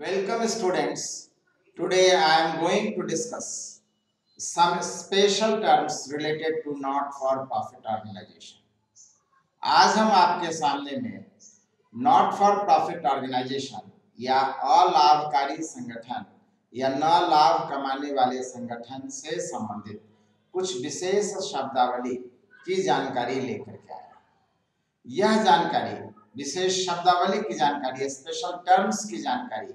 Welcome students. Today I am going to discuss some special terms related to not-for-profit organization. आज हम आपके सामने में नॉट फॉर प्रॉफिट ऑर्गेनाइजेशन या अलाभकारी संगठन या न लाभ कमाने वाले संगठन से संबंधित कुछ विशेष शब्दावली की जानकारी लेकर के आया। यह जानकारी विशेष शब्दावली की जानकारी, स्पेशल टर्म्स की जानकारी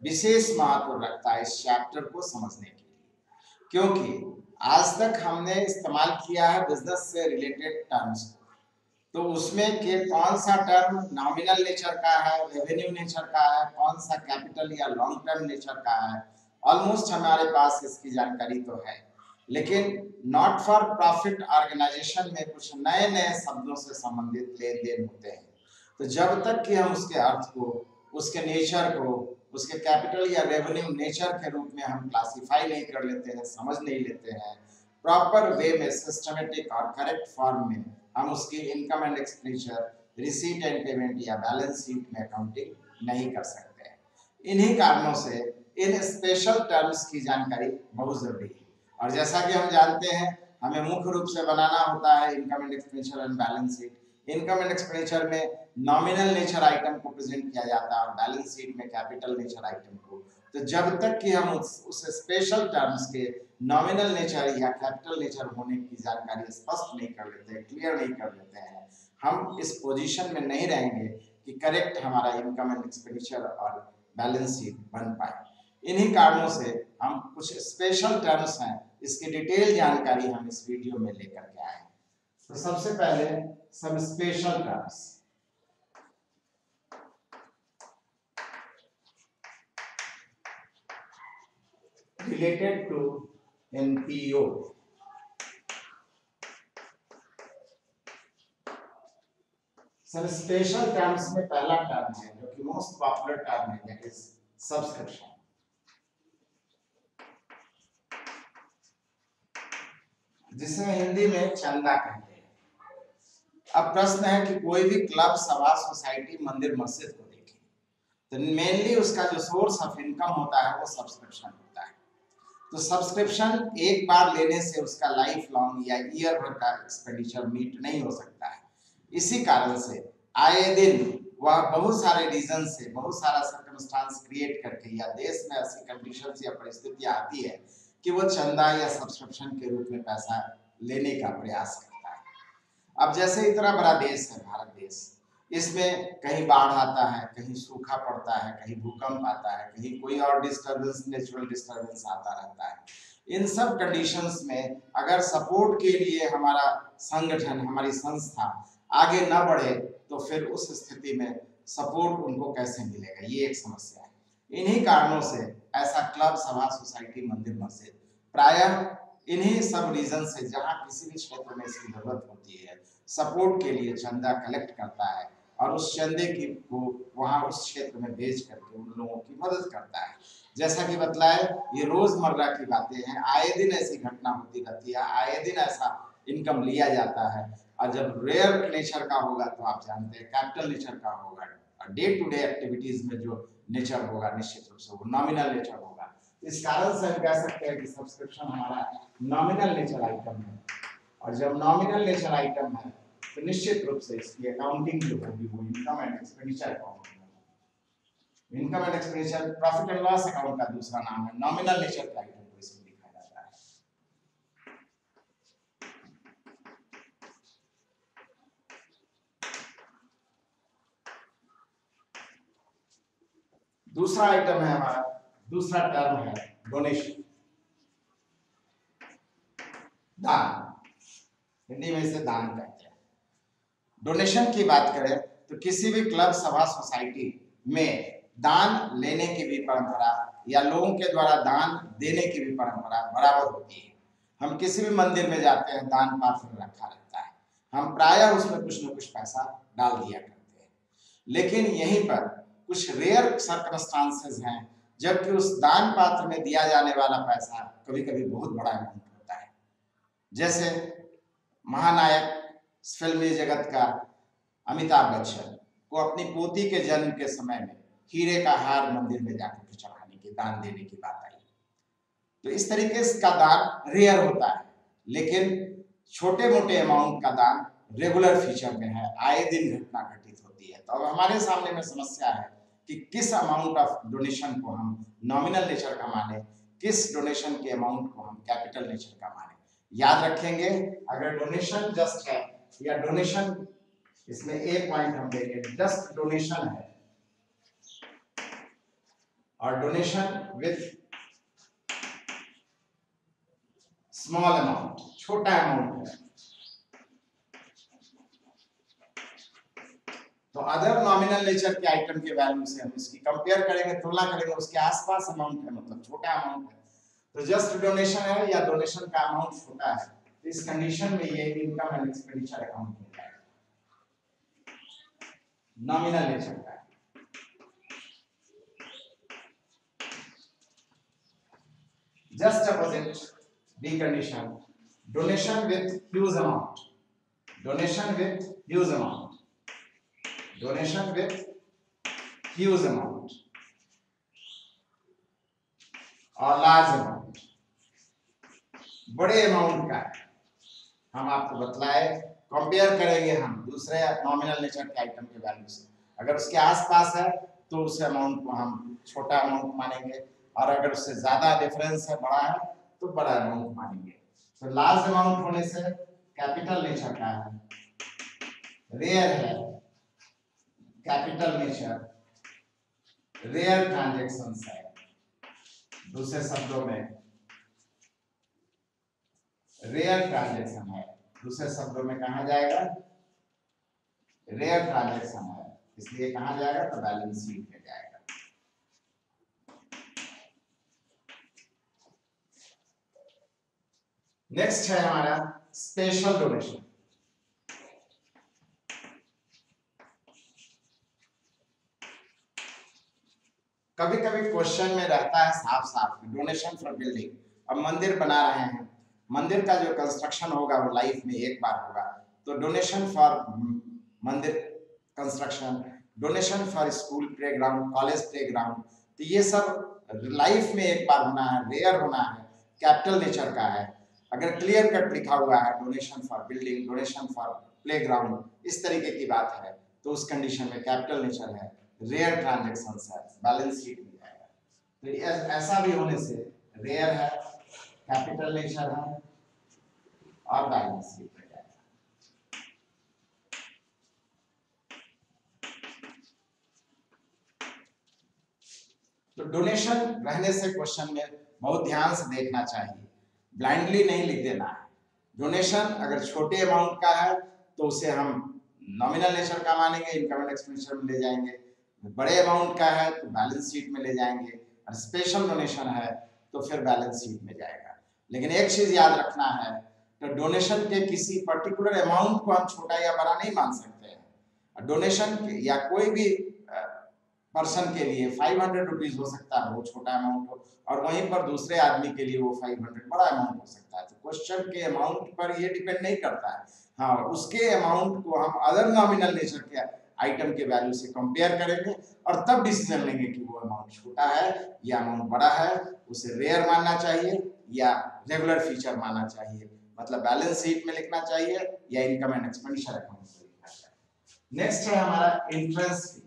विशेष महत्व रखता है इस चैप्टर को समझने के लिए, क्योंकि आज तक हमने इस्तेमाल किया है बिजनेस से रिलेटेड टर्म्स, तो उसमें के कौन सा टर्म नॉमिनल नेचर का है, रेवेन्यू नेचर का है, कौन सा कैपिटल या लॉन्ग टर्म नेचर का है, ऑलमोस्ट हमारे पास इसकी जानकारी तो है। लेकिन नॉट फॉर प्रॉफिट ऑर्गेनाइजेशन में कुछ नए नए शब्दों से संबंधित लेन देन होते हैं, तो जब तक कि हम उसके अर्थ को, उसके नेचर को, उसके कैपिटल या रेवेन्यू नेचर के रूप में हम क्लासिफाई नहीं कर लेते हैं, समझ नहीं लेते हैं, प्रॉपर वे में सिस्टमेटिक और करेक्ट फॉर्म में हम उसकी income and expenditure, receipt and payment या बैलेंस शीट में अकाउंटिंग नहीं कर सकते हैं। इन्हीं कारणों से इन स्पेशल टर्म्स की जानकारी बहुत जरूरी है। और जैसा कि हम जानते हैं, हमें मुख्य रूप से बनाना होता है income and expenditure and balance sheet. Income and expenditure में नॉमिनल नेचर आइटम को प्रेजेंट किया जाता है और बैलेंस शीट में कैपिटल नेचर आइटम को। तो जब तक कि हम उस स्पेशल टर्म्स के नॉमिनल नेचर या कैपिटल नेचर होने की जानकारी स्पष्ट नहीं कर लेते, क्लियर नहीं कर लेते हैं, हम इस पोजीशन में नहीं रहेंगे कि करेक्ट हमारा इनकम एंड एक्सपेंडिचर और बैलेंस शीट बन पाए। इन्हीं कारणों से हम कुछ स्पेशल टर्म्स हैं, इसकी डिटेल जानकारी हम इस वीडियो में लेकर के आए। तो सबसे पहले some special terms related to NPO. some special terms में पहला टर्म है जो कि मोस्ट पॉपुलर टर्म है, दैट इज सब्सक्रिप्शन, जिसे हिंदी में चंदा कहते हैं। अब प्रश्न है कि कोई भी क्लब, सभा, सोसाइटी, मंदिर, मस्जिद को देखें तो मेनली उसका जो सोर्स ऑफ इनकम होता है वो सब्सक्रिप्शन होता है। तो सब्सक्रिप्शन एक बार लेने से उसका लाइफ लॉन्ग या ईयर भर का एक्सपेंडिचर मीट नहीं हो सकता है। इसी कारण से आए दिन वह बहुत सारे रीजन से, बहुत सारा सर्कमस्टांस क्रिएट करके, या देश में ऐसी कंडीशंस या परिस्थितियां आती है कि वो चंदा या सब्सक्रिप्शन के रूप में पैसा लेने का प्रयास करता है। अब जैसे इतना बड़ा देश है भारत देश, इसमें कहीं बाढ़ आता है, कहीं सूखा पड़ता है, कहीं भूकंप आता है, कहीं कोई और डिस्टर्बेंस, नेचुरल डिस्टर्बेंस आता रहता है। इन सब कंडीशंस में अगर सपोर्ट के लिए हमारा संगठन, हमारी संस्था आगे न बढ़े तो फिर उस स्थिति में सपोर्ट उनको कैसे मिलेगा, ये एक समस्या है। इन्हीं कारणों से ऐसा क्लब, सभा, सोसाइटी, मंदिर, मस्जिद प्रायः इन्हीं सब रीजन से, जहां किसी भी क्षेत्र में इसकी जरूरत होती है, सपोर्ट के लिए चंदा कलेक्ट करता है और उस चंदे की को वहां उस क्षेत्र में भेज करके उन लोगों की मदद करता है। जैसा कि बतलाए, ये रोजमर्रा की बातें हैं, आए दिन ऐसी घटना होती रहती है, आए दिन ऐसा इनकम लिया जाता है। और जब रेयर नेचर का होगा तो आप जानते हैं कैपिटल नेचर का होगा, और डे टू डे एक्टिविटीज में जो नेचर होगा निश्चित रूप से वो नॉमिनल नेचर होगा। इस कारण से हम कह सकते हैं कि सब्सक्रिप्शन हमारा नॉमिनल नेचर आइटम है, और जब नॉमिनल नेचर आइटम है तो निश्चित रूप से इसकी अकाउंटिंग जो होगी वो इनकम एंड एक्सपेंडिचर अकाउंट होगी। Income and expenditure profit and loss account का दूसरा नाम है। नॉमिनल नेचर का आइटम को इसमें लिखा जाता है। दूसरा आइटम है हमारा, दूसरा टर्म है डोनेशन, दान। हिंदी में इसे दान कहते हैं। डोनेशन की बात करें तो किसी भी क्लब, सभा, सोसाइटी में दान लेने की भी परंपरा या लोगों के द्वारा दान देने की भी परंपरा बराबर होती है। हम किसी भी मंदिर में जाते हैं, दान पात्र रखा रहता है, हम प्रायः उसमें कुछ न कुछ पैसा डाल दिया करते हैं। लेकिन यहीं पर कुछ रेयर सर्कमस्टांसेस हैं जबकि उस दान पात्र में दिया जाने वाला पैसा कभी कभी बहुत बड़ा अमाउंट होता है। जैसे महानायक फिल्मी जगत का अमिताभ बच्चन को अपनी पोती के जन्म के समय में हीरे का हार मंदिर में जाकर के चढ़ाने की, दान देने की बात आई। तो इस तरीके का दान रेयर होता है, लेकिन छोटे मोटे अमाउंट का दान रेगुलर फीचर में है, आए दिन घटना घटित होती है। तो अब हमारे सामने में समस्या है कि किस अमाउंट ऑफ डोनेशन को हम नॉमिनल नेचर का माने, किस डोनेशन के अमाउंट को हम कैपिटल नेचर का माने। याद रखेंगे, अगर डोनेशन जस्ट है या डोनेशन, इसमें एक पॉइंट हम देंगे, जस्ट डोनेशन है और डोनेशन विथ स्मॉल अमाउंट, छोटा अमाउंट है, तो अदर नॉमिनल नेचर के आइटम के वैल्यू से हम इसकी कंपेयर करेंगे, तुलना करेंगे, उसके आसपास अमाउंट है, मतलब छोटा अमाउंट है। तो जस्ट डोनेशन है या डोनेशन का अमाउंट छोटा है, तो इस कंडीशन में ये इनकम एंड एक्सपेंडिचर अकाउंट में जाएगा, नॉमिनल नेचर का। Just opposite B condition, donation with huge amount, donation with huge amount, donation with huge amount और लार्ज अमाउंट, बड़े अमाउंट का है। हम आपको बतलाए, कंपेयर करेंगे हम दूसरे नॉमिनल नेचर के आइटम के वैल्यू से, अगर उसके आसपास है तो उस अमाउंट को हम छोटा अमाउंट मानेंगे, और अगर उससे ज्यादा डिफरेंस है, बड़ा है, तो बड़ा अमाउंट मानेंगे। तो लार्ज अमाउंट होने से कैपिटल नेचर का है, रेयर है, कैपिटल नेचर, रेयर ट्रांजैक्शंस है, दूसरे शब्दों में रेयर ट्रांजैक्शन है, दूसरे शब्दों में कहा जाएगा रेयर ट्रांजैक्शन है, इसलिए कहा जाएगा तो बैलेंस शीट में जाएगा। नेक्स्ट है हमारा स्पेशल डोनेशन। कभी कभी क्वेश्चन में रहता है साफ साफ, डोनेशन फॉर बिल्डिंग। अब मंदिर बना रहे हैं, मंदिर का जो कंस्ट्रक्शन होगा वो लाइफ में एक बार होगा, तो डोनेशन फॉर मंदिर construction, donation for school playground, college playground, तो ये सब लाइफ में एक बार होना है, रेयर होना है, कैपिटल नेचर का है। अगर क्लियर कट लिखा हुआ है donation for building, donation for playground, इस तरीके की बात है, तो उस कंडीशन में कैपिटल नेचर है, रेयर ट्रांजैक्शंस है, बैलेंस शीट में जाएगा। तो ऐसा भी होने से रेयर है, कैपिटल नेचर है और बैलेंस शीट में जाएगा। तो डोनेशन रहने से क्वेश्चन में बहुत ध्यान से देखना चाहिए, ब्लाइंडली नहीं लिख देना है। डोनेशन अगर छोटे अमाउंट का है तो उसे हम नॉमिनल नेचर का मानेंगे, इनकम एंड एक्सपेंडिचर में ले जाएंगे। बड़े अमाउंट का है तो बैलेंस शीट में ले जाएंगे, और स्पेशल डोनेशन है तो फिर बैलेंस शीट में जाएगा। लेकिन एक चीज याद रखना है, तो डोनेशन के किसी पर्टिकुलर अमाउंट को हम छोटा या बड़ा नहीं मान सकते हैं। डोनेशन या कोई भी पर्सन के लिए 500 रुपीज हो सकता है, वो छोटा अमाउंट हो, और वहीं पर दूसरे आदमी के लिए वो 500 बड़ा अमाउंट हो सकता है। तो क्वेश्चन के अमाउंट पर ये डिपेंड नहीं करता है। हाँ, उसके अमाउंट को हम अदर नॉमिनल नेचर के आइटम के वैल्यू से कंपेयर करेंगे और तब डिसीजन लेंगे कि वो अमाउंट छोटा है या अमाउंट बड़ा है, उसे रेयर मानना चाहिए या रेगुलर फीचर मानना चाहिए, मतलब बैलेंस शीट में लिखना चाहिए या इनकम एंड एक्सपेंडिचर अकाउंट में लिखना चाहिए। नेक्स्ट है हमारा एंट्रेंस फी,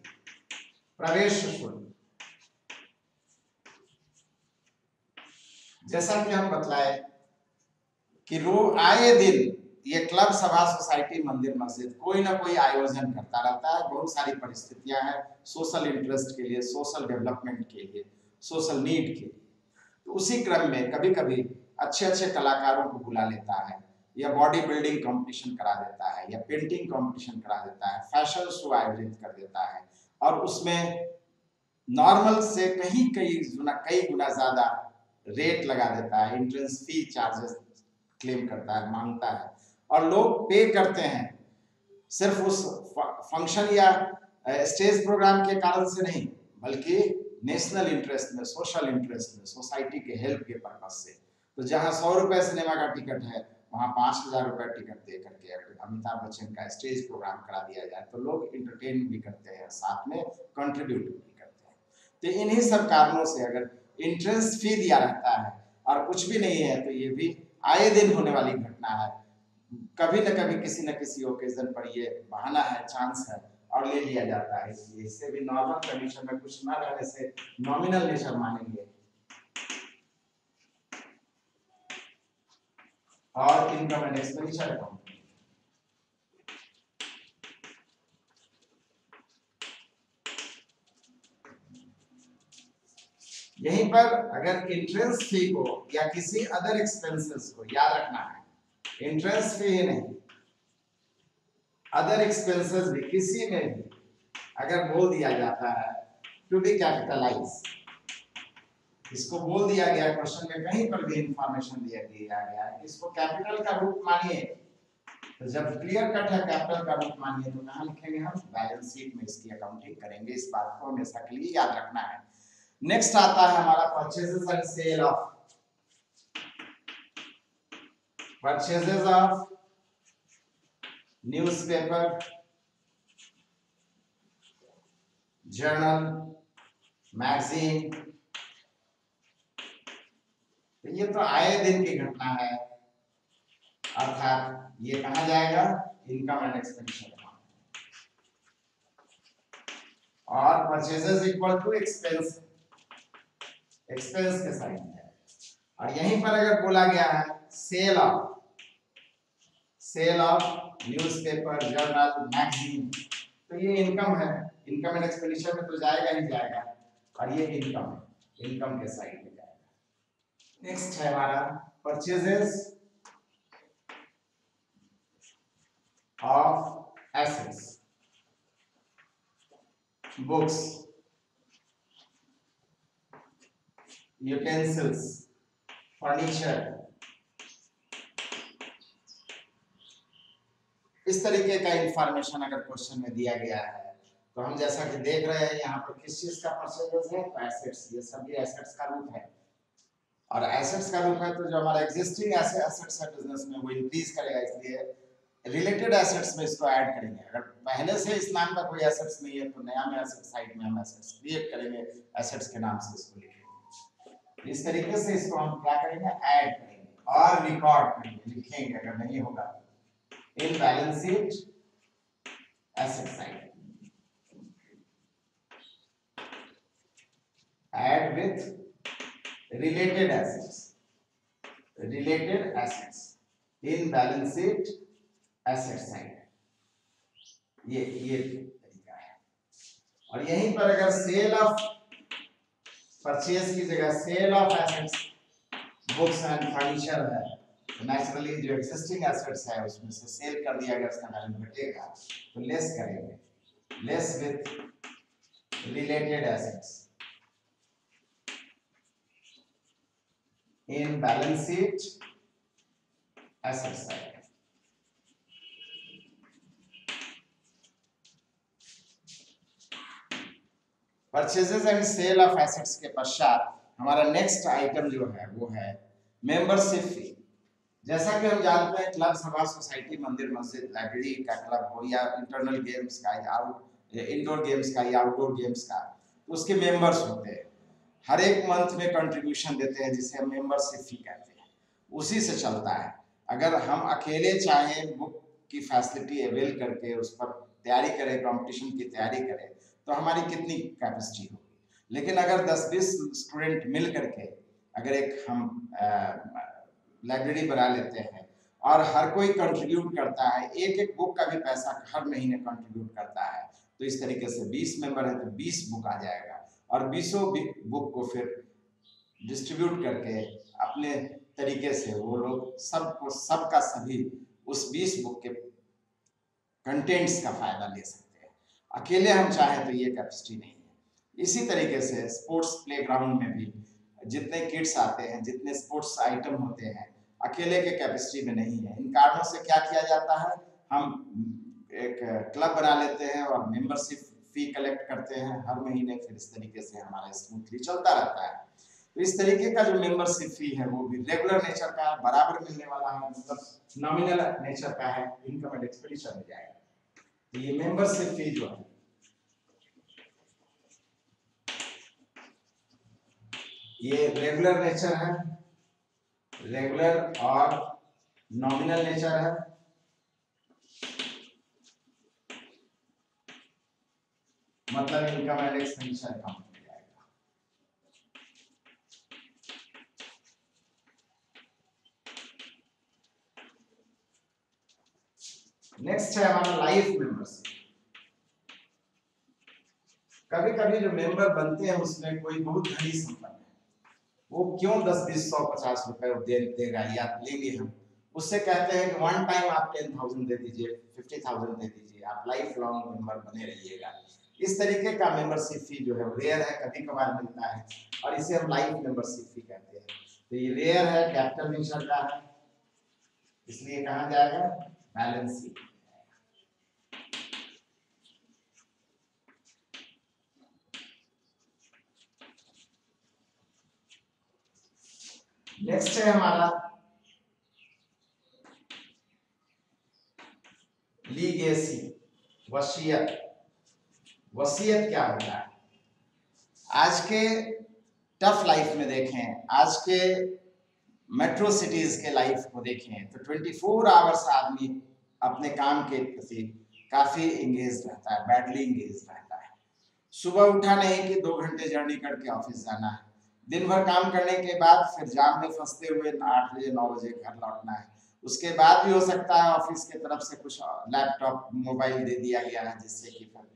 प्रवेश शुल्क। जैसा कि हम बतलाए कि आए दिन ये क्लब, सभा, सोसाइटी, मंदिर, मस्जिद कोई ना कोई आयोजन करता रहता है। बहुत सारी परिस्थितियां हैं सोशल इंटरेस्ट के लिए, सोशल डेवलपमेंट के लिए, सोशल नीड के लिए। तो उसी क्रम में कभी कभी अच्छे अच्छे कलाकारों को बुला लेता है, या बॉडी बिल्डिंग कंपटीशन करा देता है, या पेंटिंग कंपटीशन करा देता है, फैशन शो आयोजित कर देता है, और उसमें नॉर्मल से कई गुना ज्यादा रेट लगा देता है, एंट्रेंस फी चार्जेस क्लेम करता है, मांगता है, और लोग पे करते हैं सिर्फ उस फंक्शन या स्टेज प्रोग्राम के कारण से नहीं, बल्कि नेशनल इंटरेस्ट में, सोशल इंटरेस्ट में, सोसाइटी के हेल्प के पर्पज से। तो जहां 100 रुपए सिनेमा का टिकट है, वहां 5000 रुपए टिकट दे करके अमिताभ बच्चन का स्टेज प्रोग्राम करा दिया जाए, तो लोग इंटरटेन भी करते हैं, साथ में कंट्रीब्यूट भी करते हैं। तो इन्हीं सब कारणों से अगर इंट्रेंस फी दिया रहता है और कुछ भी नहीं है तो ये भी आए दिन होने वाली घटना है। कभी न कभी किसी न किसी ओकेजन पर ये बहाना है, चांस है और ले लिया जाता है। इसलिए इससे भी नॉर्मल कंडीशन में कुछ न रहने से नॉमिनल नेचर मानेंगे। और इनकम एंड एक्सपेंडिचर अकाउंट यहीं पर अगर इंट्रेंस फी को या किसी अदर एक्सपेंसेस को याद रखना है, इंट्रेंस फी ही नहीं, अदर एक्सपेंसेस भी किसी में भी अगर बोल दिया जाता है टू बी कैपिटलाइज, इसको बोल दिया गया क्वेश्चन में कहीं पर भी इंफॉर्मेशन दिया गया है इसको कैपिटल का रूप मानिए, तो जब क्लियर कट है कैपिटल का रूप मानिए तो कहां लिखेंगे हम? बैलेंस शीट में इसकी अकाउंटिंग करेंगे। इस बात को हमेशा के लिए याद रखना है। नेक्स्ट आता है हमारा purchases and sale of, purchases of newspaper, journal, magazine, तो ये तो आए दिन की घटना है, अर्थात ये कहा जाएगा इनकम एंड एक्सपेंडिचर अकाउंट। और purchases equal to expense, expense के साइड है। और यहीं पर अगर बोला गया है sale of newspaper, journal, magazine, तो ये इनकम है, इनकम एंड एक्सपेंडिचर में तो जाएगा ही जाएगा और ये इनकम है, इनकम के साइड में जाएगा। नेक्स्ट है हमारा purchases of assets, books, utensils, furniture, इस तरीके का इंफॉर्मेशन अगर क्वेश्चन में दिया गया है तो हम जैसा कि देख रहे हैं यहाँ पर किस चीज का परसेंटेज है? तो एसेट्स, ये सभी एसेट्स का रूप है। और एसेट्स का रूप है तो जो हमारा एग्जिस्टिंग एसेट्स है बिजनेस में वो इंक्रीज करेगा, इसलिए रिलेटेड एसेट्स में इसको ऐड करेंगे। अगर पहले से इस नाम का कोई एसेट्स नहीं है तो नया में एसेट साइड में हम एसेट्स क्रिएट करेंगे, एसेट्स के नाम से इसको लिखेंगे। इस तरीके से इसको हम क्या करेंगे? ऐड करेंगे और रिकॉर्ड करेंगे, लिखेंगे अगर नहीं होगा in balance sheet asset side, add with related assets in balance sheet asset side, ये तरीका है। और यहीं पर अगर सेल ऑफ, परचेज की जगह sale of assets, books and furniture है, नेचुरली जो एग्जिस्टिंग एसेट्स है उसमें से सेल कर दिया गया, उसका वैल्यू घटेगा तो लेस करेंगे, less with related assets in balance sheet asset side. Purchases and sale of assets के पश्चात हमारा नेक्स्ट आइटम जो है वो है मेंबरशिप फी। जैसा कि हम जानते हैं क्लब, सभा, सोसाइटी, मंदिर, मस्जिद, लाइब्रेरी का क्लब हो या इंटरनल गेम्स का या इंडोर गेम्स का या आउटडोर गेम्स का, तो उसके मेंबर्स होते हैं, हर एक मंथ में कंट्रीब्यूशन देते हैं जिसे हम मेंबरशिप फी कहते हैं, उसी से चलता है। अगर हम अकेले चाहें बुक की फैसिलिटी अवेल करके उस पर तैयारी करें, कंपटीशन की तैयारी करें तो हमारी कितनी कैपेसिटी होगी, लेकिन अगर 10-20 स्टूडेंट मिल करके अगर एक हम लाइब्रेरी बना लेते हैं और हर कोई कंट्रीब्यूट करता है, एक एक बुक का भी पैसा हर महीने कंट्रीब्यूट करता है, तो इस तरीके से 20 मेंबर है तो 20 बुक आ जाएगा और 20 बुक को फिर डिस्ट्रीब्यूट करके अपने तरीके से वो लोग सबको सबका सभी उस 20 बुक के कंटेंट्स का फायदा ले सकते हैं। अकेले हम चाहें तो ये कैपेसिटी नहीं है। इसी तरीके से स्पोर्ट्स प्लेग्राउंड में भी जितने किड्स आते हैं, जितने स्पोर्ट्स आइटम होते हैं, अकेले के कैपेसिटी में नहीं है। इन कारणों से क्या किया जाता है, हम एक क्लब बना लेते हैं और मेंबरशिप फी कलेक्ट करते हैं हर महीने, फिर इस तरीके से हमारा स्मूथली चलता रहता है। तो इस तरीके का जो मेंबरशिप फी है वो भी रेगुलर नेचर का है, बराबर मिलने वाला है, मतलब नॉमिनल नेचर का है, इनकम एंड एक्सपेंडिचर में जाएगा। तो ये मेंबरशिप फी जो है ये रेगुलर नेचर है, रेगुलर और नॉमिनल नेचर है। मतलब इनकम एंड एक्सपेंडिचर अकाउंट में जाएगा। नेक्स्ट है हमारा लाइफ मेंबरशिप। कभी कभी जो मेंबर बनते हैं उसमें कोई बहुत धनी संपन्न है, वो क्यों 10, 20, 100, 50 रुपए देगा या लेंगे हम, उससे कहते हैं कि वन टाइम आप 10,000 दे दीजिए, 50,000 दे दीजिए, आप लाइफ लॉन्ग मेंबर बने रहिएगा। इस तरीके का मेंबरशिप फी जो है रेयर है, कभी कभार मिलता है और इसे हम लाइफ मेंबरशिप फी कहते हैं। तो ये रेयर है, कैपिटल नेचर का है, इसलिए कहा जाएगा बैलेंस शीट। नेक्स्ट है हमारा लीगेसी, वसीयत। वसीयत क्या होता है? आज के टफ लाइफ में देखें, आज के मेट्रो सिटीज के लाइफ को देखें तो 24 आवर्स आदमी अपने काम के प्रति काफी इंगेज रहता है, बैडली इंगेज रहता है। सुबह उठा नहीं कि 2 घंटे जर्नी करके ऑफिस जाना है, दिन भर काम करने के बाद फिर जाम में फंसते हुए 8 बजे 9 बजे घर लौटना है। उसके बाद भी हो सकता है ऑफिस के तरफ से कुछ लैपटॉप मोबाइल दे दिया गया है जिससे कि फिर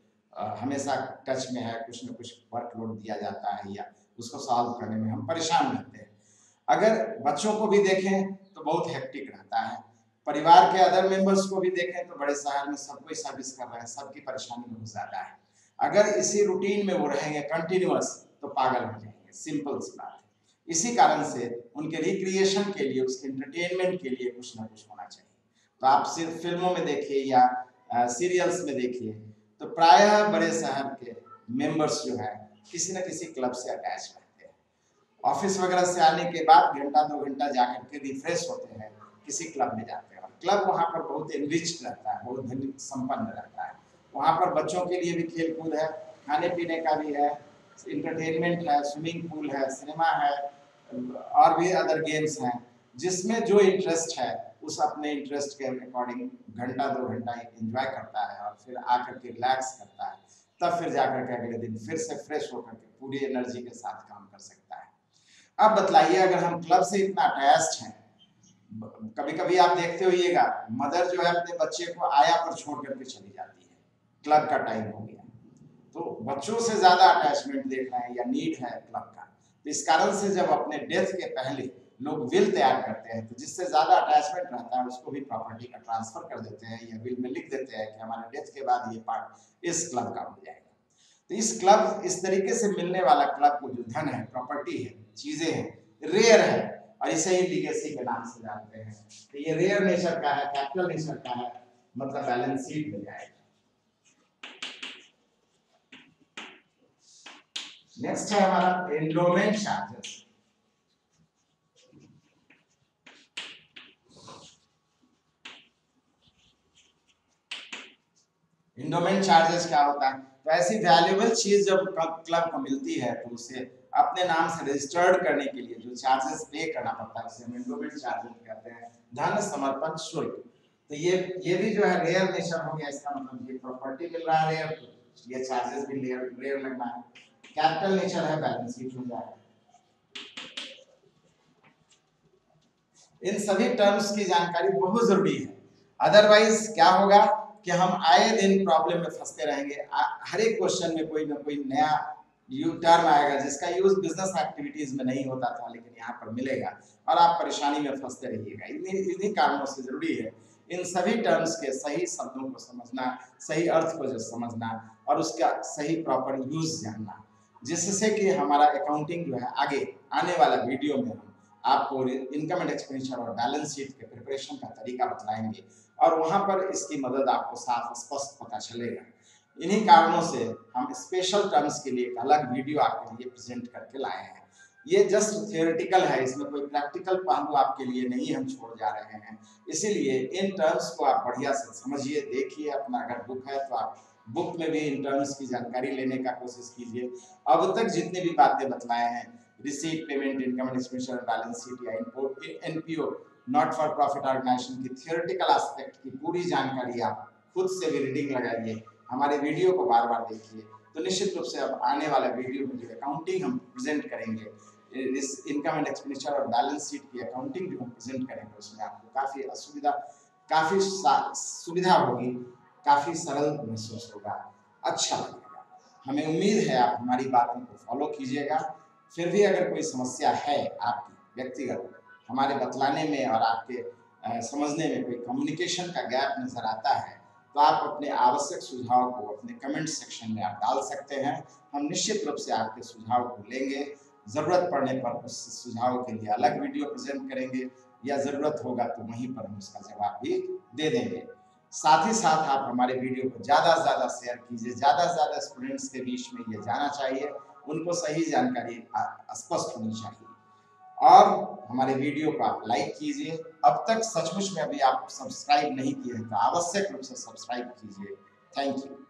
हमेशा टच में है, कुछ न कुछ वर्कलोड दिया जाता है या उसको सॉल्व करने में हम परेशान रहते हैं। अगर बच्चों को भी देखें तो बहुत हेक्टिक रहता है, परिवार के अदर मेंबर्स को भी देखें तो बड़े शहर में सब कोई सर्विस कर रहे हैं, सबकी परेशानी बहुत ज्यादा है। अगर इसी रूटीन में वो रहेंगे कंटिन्यूअस तो पागल हो जाएंगे, सिंपल सी बात है। इसी कारण से उनके रिक्रिएशन के लिए, उसके एंटरटेनमेंट के लिए कुछ ना कुछ होना चाहिए। तो आप सिर्फ फिल्मों में देखिए या सीरियल्स में देखिए तो प्रायः बड़े शहर के मेंबर्स जो है किसी न किसी क्लब से अटैच रहते हैं। ऑफिस वगैरह से आने के बाद घंटा 2 घंटा जाकर के रिफ्रेश होते हैं, किसी क्लब में जाते हैं। क्लब वहाँ पर बहुत एनरिच्ड रहता है, बहुत धनी संपन्न रहता है। वहाँ पर बच्चों के लिए भी खेल कूद है, खाने पीने का भी है, इंटरटेनमेंट है, स्विमिंग पूल है, सिनेमा है और भी अदर गेम्स हैं। जिसमें जो इंटरेस्ट है उस अपने इंटरेस्ट के अकॉर्डिंग घंटा 2 घंटा एंजॉय करता है और फिर आकर के रिलैक्स करता है। तब फिर जाकर के अगले दिन फिर से फ्रेश होकर के पूरी एनर्जी के साथ काम कर सकता है। अब बतलाइए, अगर हम क्लब से इतना अटैच्ड हैं, कभी कभी आप देखते होइएगा मदर जो है अपने बच्चे को आया पर छोड़ करके चली जाती है, क्लब का टाइम हो गया, तो बच्चों से ज्यादा अटैचमेंट देख रहे हैं या नीड है क्लब का। तो इस कारण से जब अपने डेथ के पहले लोग विल तैयार करते हैं तो जिससे ज्यादा अटैचमेंट रहता है उसको भी प्रॉपर्टी का ट्रांसफर कर देते हैं या विल में लिख देते हैं कि हमारे डेथ के बाद ये पार्ट इस क्लब का हो जाएगा। तो इस क्लब, इस तरीके से मिलने वाला क्लब को जो धन है, प्रॉपर्टी है, चीजें हैं, रेयर है और इसे ही लीगेसी के नाम से जानते हैं। तो ये रेयर नेचर का है, कैपिटल नेचर का है, मतलब बैलेंस शीट में जाएगा। नेक्स्ट है हमारा एंडोमेंट चार्जेस। एंडोमेंट चार्जेस क्या होता है? तो ऐसी वैल्यूएबल चीज जब क्लब को मिलती है तो उसे अपने नाम से रजिस्टर्ड करने के लिए जो चार्जेस पे करना पड़ता है उसे हम एंडोमेंट चार्जेस कहते हैं, धन समर्पण शुल्क। तो ये भी जो है रेयर नेचर हो गया, इसका मतलब ये प्रॉपर्टी मिल रहा है रेयर, तो ये चार्जेस भी रेयर लगना है। कैपिटल नेचर है, बैलेंस शीट में जाएगा। इन सभी टर्म्स की जानकारी बहुत जरूरी है, अदरवाइज क्या होगा कि हम आए दिन प्रॉब्लम में फंसते रहेंगे। हर एक क्वेश्चन में कोई ना कोई नया टर्म आएगा जिसका यूज बिजनेस एक्टिविटीज में नहीं होता था लेकिन यहाँ पर मिलेगा और आप परेशानी में फंसते रहिएगा। इन्हीं कारणों से जरूरी है इन सभी टर्म्स के सही शब्दों को समझना, सही अर्थ को जो समझना और उसका सही प्रॉपर यूज जानना, जिससे कि हमारा अकाउंटिंग जो है आगे आने वाला वीडियो में हम आपको इनकम एंड एक्सपेंडिचर और बैलेंस शीट के प्रिपरेशन का तरीका बतलाएंगे और वहां पर इसकी मदद आपको साफ स्पष्ट पता चलेगा। इन्हीं कारणों से हम स्पेशल टर्म्स के लिए एक अलग वीडियो आपके लिए प्रेजेंट करके लाए हैं। ये जस्ट थियोरेटिकल है, इसमें कोई प्रैक्टिकल पहलू आपके लिए नहीं हम छोड़ जा रहे हैं। इसीलिए इन टर्म्स को आप बढ़िया से समझिए, देखिए, अपना अगर बुक है तो आप बुक में भी इन टर्म्स की जानकारी लेने का कोशिश कीजिए। अब तक जितने भी बातें बतलाए हैं, receipt, payment, income and expenditure, balance sheet या NPO, not for profit organisation की थियोरेटिकल एस्पेक्ट की पूरी जानकारी आप खुद से भी रीडिंग लगाइए, हमारे वीडियो को बार बार देखिए। तो निश्चित रूप से अब आने वाला वीडियो में जो अकाउंटिंग हम प्रेजेंट करेंगे, इस इनकम एंड एक्सपेंडिचर और बैलेंस शीट की अकाउंटिंग जो हम प्रेजेंट करेंगे, उसमें आपको काफ़ी सुविधा होगी, काफ़ी सरल महसूस होगा, अच्छा लगेगा। हमें उम्मीद है आप हमारी बातों को फॉलो कीजिएगा। फिर भी अगर कोई समस्या है आपकी व्यक्तिगत, हमारे बतलाने में और आपके समझने में कोई कम्युनिकेशन का गैप नज़र आता है, तो आप अपने आवश्यक सुझाव को अपने कमेंट सेक्शन में आप डाल सकते हैं। हम निश्चित रूप से आपके सुझाव को लेंगे, ज़रूरत पड़ने पर उस सुझाव के लिए अलग वीडियो प्रेजेंट करेंगे, या ज़रूरत होगा तो वहीं पर हम उसका जवाब भी दे देंगे। साथ ही साथ आप हमारे वीडियो को ज़्यादा से ज़्यादा शेयर कीजिए, ज़्यादा से ज़्यादा स्टूडेंट्स के बीच में ये जाना चाहिए, उनको सही जानकारी स्पष्ट होनी चाहिए। और हमारे वीडियो को आप लाइक कीजिए। अब तक सचमुच में अभी आप सब्सक्राइब नहीं किए हैं तो आवश्यक रूप से सब्सक्राइब कीजिए। Thank you.